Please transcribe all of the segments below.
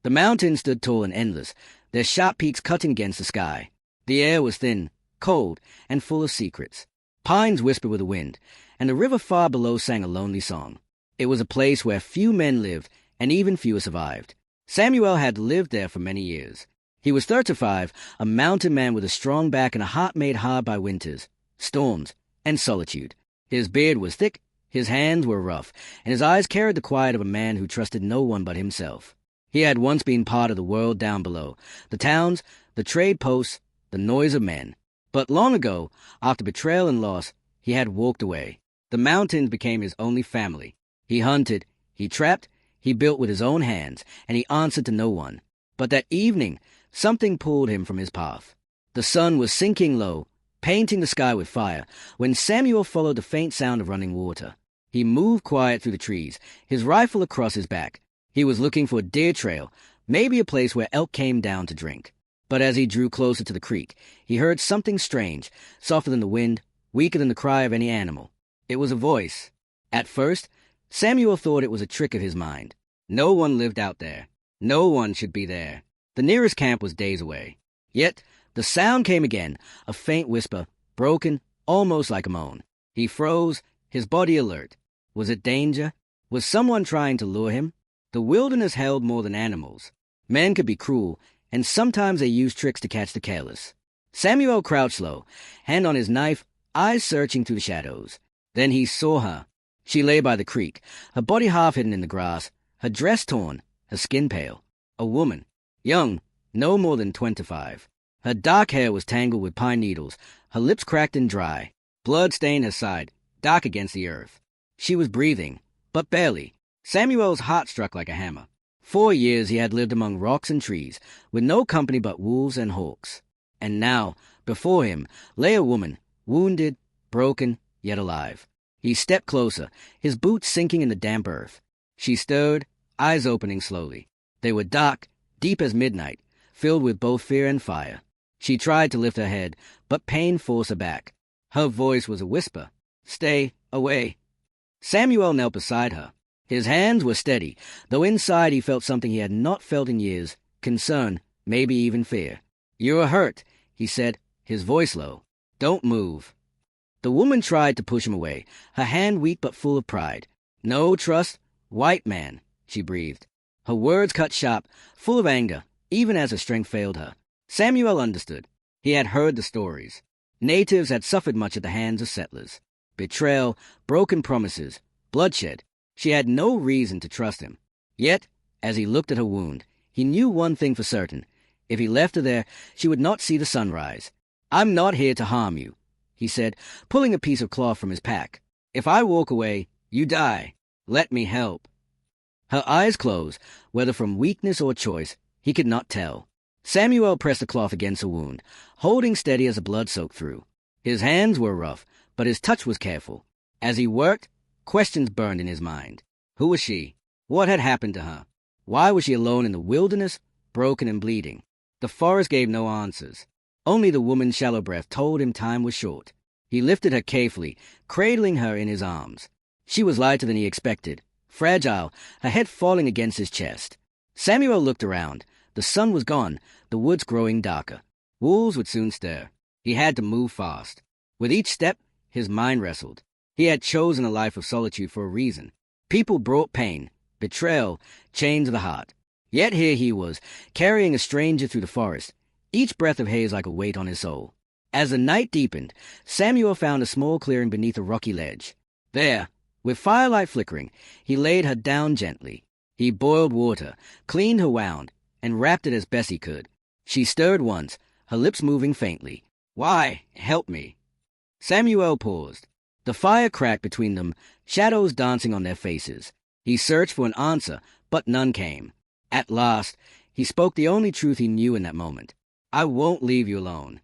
The mountains stood tall and endless, their sharp peaks cutting against the sky. The air was thin, cold, and full of secrets. Pines whispered with the wind, and the river far below sang a lonely song. It was a place where few men lived, and even fewer survived. Samuel had lived there for many years. He was 35, a mountain man with a strong back and a heart made hard by winters, storms, and solitude. His beard was thick, his hands were rough, and his eyes carried the quiet of a man who trusted no one but himself. He had once been part of the world down below, the towns, the trade posts, the noise of men. But long ago, after betrayal and loss, he had walked away. The mountains became his only family. He hunted, he trapped, he built with his own hands, and he answered to no one. But that evening, something pulled him from his path. The sun was sinking low, painting the sky with fire, when Samuel followed the faint sound of running water. He moved quiet through the trees, his rifle across his back. He was looking for a deer trail, maybe a place where elk came down to drink. But as he drew closer to the creek, he heard something strange, softer than the wind, weaker than the cry of any animal. It was a voice. At first, Samuel thought it was a trick of his mind. No one lived out there. No one should be there. The nearest camp was days away. Yet, the sound came again, a faint whisper, broken, almost like a moan. He froze, his body alert. Was it danger? Was someone trying to lure him? The wilderness held more than animals. Men could be cruel, and sometimes they used tricks to catch the careless. Samuel crouched low, hand on his knife, eyes searching through the shadows. Then he saw her. She lay by the creek, her body half hidden in the grass, her dress torn, her skin pale. A woman, young, no more than 25. Her dark hair was tangled with pine needles, her lips cracked and dry. Blood stained her side, dark against the earth. She was breathing, but barely. Samuel's heart struck like a hammer. 4 years he had lived among rocks and trees, with no company but wolves and hawks. And now, before him, lay a woman, wounded, broken, yet alive. He stepped closer, his boots sinking in the damp earth. She stirred, eyes opening slowly. They were dark, deep as midnight, filled with both fear and fire. She tried to lift her head, but pain forced her back. Her voice was a whisper. "Stay away." Samuel knelt beside her. His hands were steady, though inside he felt something he had not felt in years, concern, maybe even fear. "You are hurt," he said, his voice low. "Don't move." The woman tried to push him away, her hand weak but full of pride. "No trust, white man," she breathed. Her words cut sharp, full of anger, even as her strength failed her. Samuel understood. He had heard the stories. Natives had suffered much at the hands of settlers. Betrayal, broken promises, bloodshed. She had no reason to trust him. Yet, as he looked at her wound, he knew one thing for certain. If he left her there, she would not see the sunrise. "I'm not here to harm you," he said, pulling a piece of cloth from his pack. "If I walk away, you die. Let me help." Her eyes closed, whether from weakness or choice, he could not tell. Samuel pressed the cloth against her wound, holding steady as the blood soaked through. His hands were rough, but his touch was careful. As he worked, questions burned in his mind. Who was she? What had happened to her? Why was she alone in the wilderness, broken and bleeding? The forest gave no answers. Only the woman's shallow breath told him time was short. He lifted her carefully, cradling her in his arms. She was lighter than he expected, fragile, her head falling against his chest. Samuel looked around. The sun was gone, the woods growing darker. Wolves would soon stir. He had to move fast. With each step, his mind wrestled. He had chosen a life of solitude for a reason. People brought pain, betrayal, chains of the heart. Yet here he was, carrying a stranger through the forest, each breath of haze like a weight on his soul. As the night deepened, Samuel found a small clearing beneath a rocky ledge. There, with firelight flickering, he laid her down gently. He boiled water, cleaned her wound, and wrapped it as best he could. She stirred once, her lips moving faintly. "Why, help me." Samuel paused. The fire cracked between them, shadows dancing on their faces. He searched for an answer, but none came. At last, he spoke the only truth he knew in that moment. "I won't leave you alone."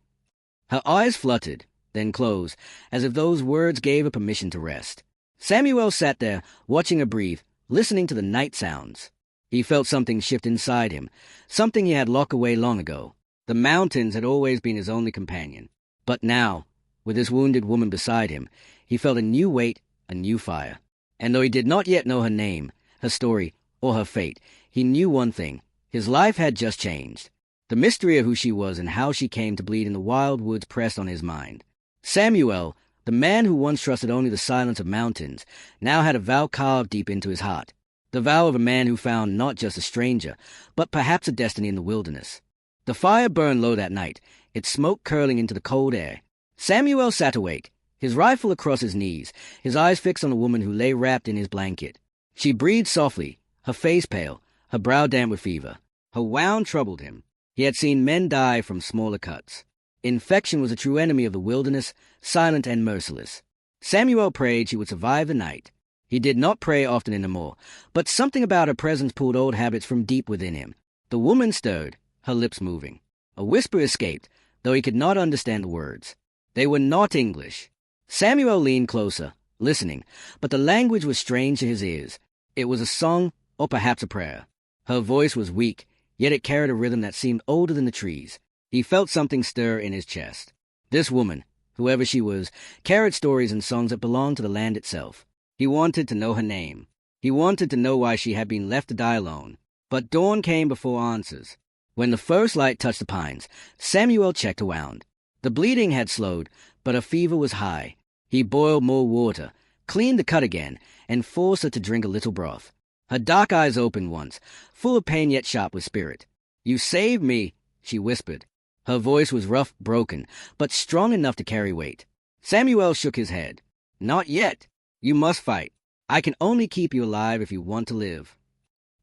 Her eyes fluttered, then closed, as if those words gave her permission to rest. Samuel sat there, watching her breathe, listening to the night sounds. He felt something shift inside him, something he had locked away long ago. The mountains had always been his only companion. But now, with this wounded woman beside him, he felt a new weight, a new fire. And though he did not yet know her name, her story, or her fate, he knew one thing. His life had just changed. The mystery of who she was and how she came to bleed in the wild woods pressed on his mind. Samuel, the man who once trusted only the silence of mountains, now had a vow carved deep into his heart. The vow of a man who found not just a stranger, but perhaps a destiny in the wilderness. The fire burned low that night, its smoke curling into the cold air. Samuel sat awake, his rifle across his knees, his eyes fixed on a woman who lay wrapped in his blanket. She breathed softly, her face pale, her brow damp with fever. Her wound troubled him. He had seen men die from smaller cuts. Infection was a true enemy of the wilderness, silent and merciless. Samuel prayed she would survive the night. He did not pray often anymore, but something about her presence pulled old habits from deep within him. The woman stirred, her lips moving. A whisper escaped, though he could not understand the words. They were not English. Samuel leaned closer, listening, but the language was strange to his ears. It was a song, or perhaps a prayer. Her voice was weak, yet it carried a rhythm that seemed older than the trees. He felt something stir in his chest. This woman, whoever she was, carried stories and songs that belonged to the land itself. He wanted to know her name. He wanted to know why she had been left to die alone. But dawn came before answers. When the first light touched the pines, Samuel checked her wound. The bleeding had slowed, but her fever was high. He boiled more water, cleaned the cut again, and forced her to drink a little broth. Her dark eyes opened once, full of pain yet sharp with spirit. "You saved me," she whispered. Her voice was rough, broken, but strong enough to carry weight. Samuel shook his head. "Not yet. You must fight. I can only keep you alive if you want to live."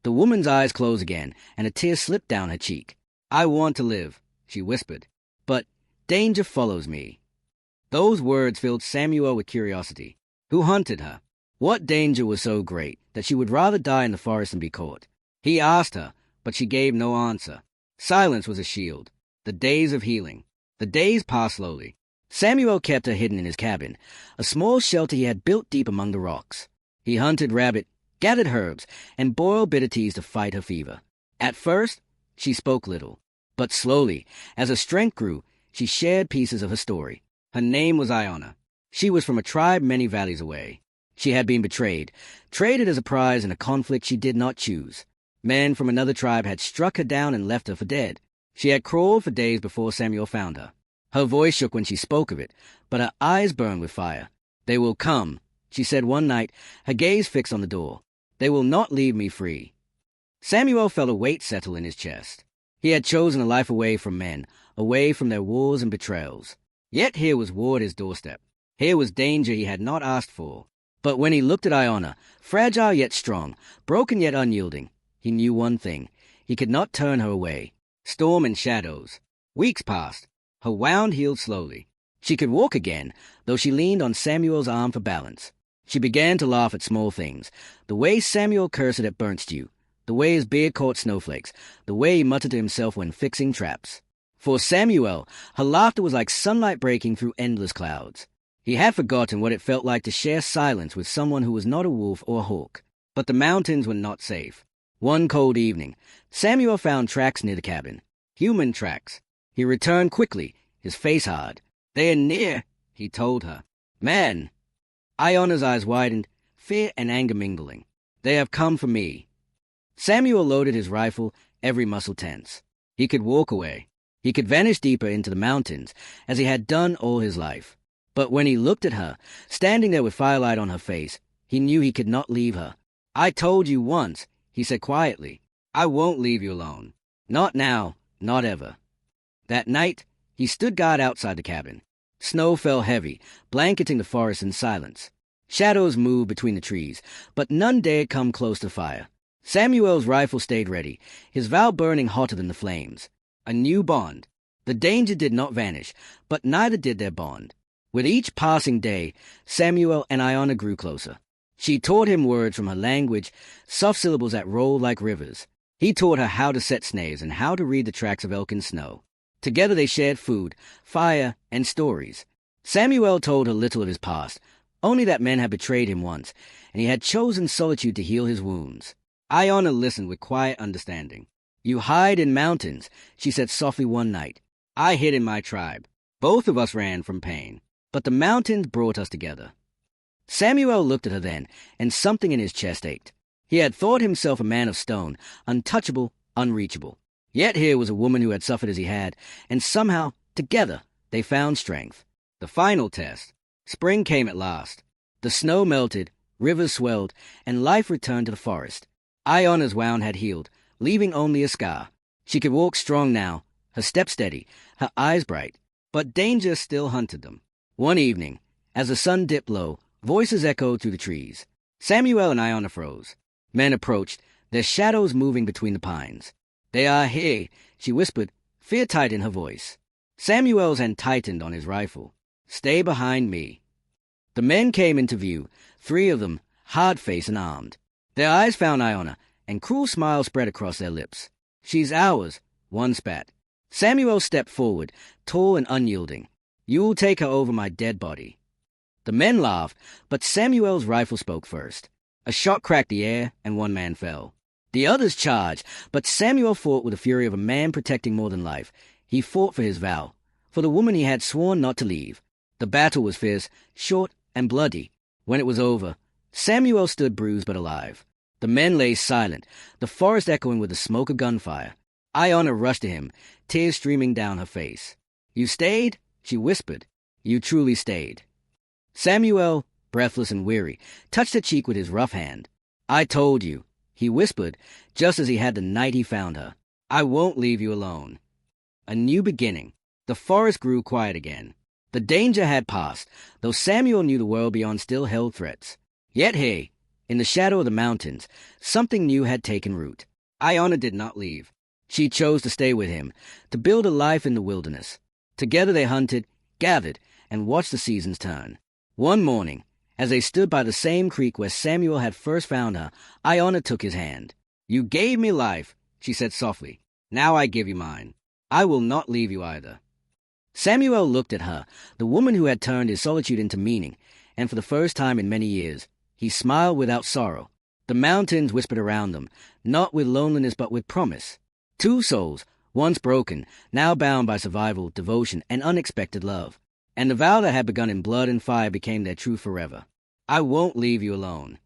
The woman's eyes closed again, and a tear slipped down her cheek. "I want to live," she whispered. "But danger follows me." Those words filled Samuel with curiosity. Who hunted her? What danger was so great that she would rather die in the forest than be caught? He asked her, but she gave no answer. Silence was a shield. The days of healing. The days passed slowly. Samuel kept her hidden in his cabin, a small shelter he had built deep among the rocks. He hunted rabbit, gathered herbs, and boiled bitter teas to fight her fever. At first, she spoke little, but slowly, as her strength grew, she shared pieces of her story. Her name was Iona. She was from a tribe many valleys away. She had been betrayed, traded as a prize in a conflict she did not choose. Men from another tribe had struck her down and left her for dead. She had crawled for days before Samuel found her. Her voice shook when she spoke of it, but her eyes burned with fire. "They will come," she said one night, her gaze fixed on the door. "They will not leave me free." Samuel felt a weight settle in his chest. He had chosen a life away from men, away from their wars and betrayals. Yet here was war at his doorstep. Here was danger he had not asked for. But when he looked at Iona, fragile yet strong, broken yet unyielding, he knew one thing. He could not turn her away. Storm and shadows. Weeks passed. Her wound healed slowly. She could walk again, though she leaned on Samuel's arm for balance. She began to laugh at small things, the way Samuel cursed at burnt stew, the way his beard caught snowflakes, the way he muttered to himself when fixing traps. For Samuel, her laughter was like sunlight breaking through endless clouds. He had forgotten what it felt like to share silence with someone who was not a wolf or a hawk. But the mountains were not safe. One cold evening, Samuel found tracks near the cabin. Human tracks. He returned quickly, his face hard. "They are near," he told her. "Man!" Iona's eyes widened, fear and anger mingling. "They have come for me." Samuel loaded his rifle, every muscle tense. He could walk away. He could vanish deeper into the mountains, as he had done all his life. But when he looked at her, standing there with firelight on her face, he knew he could not leave her. "I told you once," he said quietly. "I won't leave you alone. Not now, not ever." That night, he stood guard outside the cabin. Snow fell heavy, blanketing the forest in silence. Shadows moved between the trees, but none dared come close to fire. Samuel's rifle stayed ready, his vow burning hotter than the flames. A new bond. The danger did not vanish, but neither did their bond. With each passing day, Samuel and Iona grew closer. She taught him words from her language, soft syllables that rolled like rivers. He taught her how to set snares and how to read the tracks of elk in snow. Together they shared food, fire, and stories. Samuel told her little of his past, only that men had betrayed him once, and he had chosen solitude to heal his wounds. Iona listened with quiet understanding. "You hide in mountains," she said softly one night. "I hid in my tribe. Both of us ran from pain, but the mountains brought us together." Samuel looked at her then, and something in his chest ached. He had thought himself a man of stone, untouchable, unreachable. Yet here was a woman who had suffered as he had, and somehow, together, they found strength. The final test. Spring came at last. The snow melted, rivers swelled, and life returned to the forest. Iona's wound had healed, leaving only a scar. She could walk strong now, her step steady, her eyes bright. But danger still hunted them. One evening, as the sun dipped low, voices echoed through the trees. Samuel and Iona froze. Men approached, their shadows moving between the pines. "They are here," she whispered, fear tight in her voice. Samuel's hand tightened on his rifle. "Stay behind me." The men came into view, 3 of them, hard-faced and armed. Their eyes found Iona, and cruel smiles spread across their lips. "She's ours," one spat. Samuel stepped forward, tall and unyielding. "You'll take her over my dead body." The men laughed, but Samuel's rifle spoke first. A shot cracked the air, and one man fell. The others charged, but Samuel fought with the fury of a man protecting more than life. He fought for his vow, for the woman he had sworn not to leave. The battle was fierce, short, and bloody. When it was over, Samuel stood bruised but alive. The men lay silent, the forest echoing with the smoke of gunfire. Iona rushed to him, tears streaming down her face. "You stayed?" she whispered. "You truly stayed." Samuel, breathless and weary, touched her cheek with his rough hand. "I told you," he whispered, just as he had the night he found her. "I won't leave you alone." A new beginning. The forest grew quiet again. The danger had passed, though Samuel knew the world beyond still held threats. Yet here, in the shadow of the mountains, something new had taken root. Iona did not leave. She chose to stay with him, to build a life in the wilderness. Together they hunted, gathered, and watched the seasons turn. One morning, as they stood by the same creek where Samuel had first found her, Iona took his hand. "You gave me life," she said softly. "Now I give you mine. I will not leave you either." Samuel looked at her, the woman who had turned his solitude into meaning, and for the first time in many years, he smiled without sorrow. The mountains whispered around them, not with loneliness but with promise. 2 souls, once broken, now bound by survival, devotion, and unexpected love. And the vow that had begun in blood and fire became their truth forever. "I won't leave you alone."